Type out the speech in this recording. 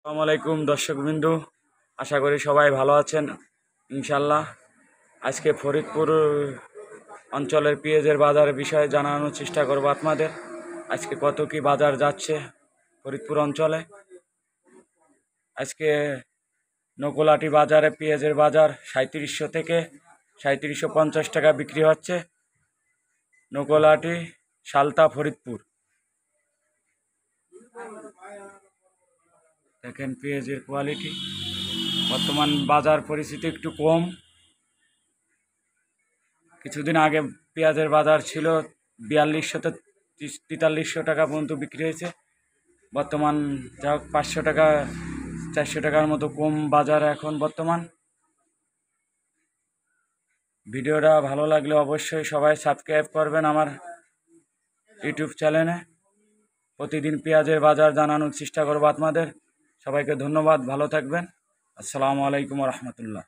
আসসালামু আলাইকুম দর্শকবিন্দু, আশা করি সবাই ভালো আছেন ইনশাল্লাহ। আজকে ফরিদপুর অঞ্চলের পেঁয়াজের বাজারের বিষয়ে জানানোর চেষ্টা করব আপনাদের। আজকে কত কি বাজার যাচ্ছে ফরিদপুর অঞ্চলে। আজকে নকুলাটি বাজারে পেঁয়াজের বাজার 3700 থেকে 3750 টাকা বিক্রি হচ্ছে। নকুলাটি সালতা ফরিদপুর। দেখেন পেঁয়াজের কোয়ালিটি, বর্তমান বাজার পরিস্থিতি একটু কম। কিছুদিন আগে পেঁয়াজের বাজার ছিল 4200 থেকে 4300 টাকা পর্যন্ত বিক্রি হয়েছে। বর্তমান যা হোক 500 টাকা 400 টাকার মতো কম বাজার এখন বর্তমান। ভিডিওটা ভালো লাগলে অবশ্যই সবাই সাবস্ক্রাইব করবেন আমার ইউটিউব চ্যানেলে। প্রতিদিন পেঁয়াজের বাজার জানানোর চেষ্টা করবো আপনাদের। সবাইকে ধন্যবাদ, ভালো থাকবেন। আসসালামু আলাইকুম রহমতুল্লাহ।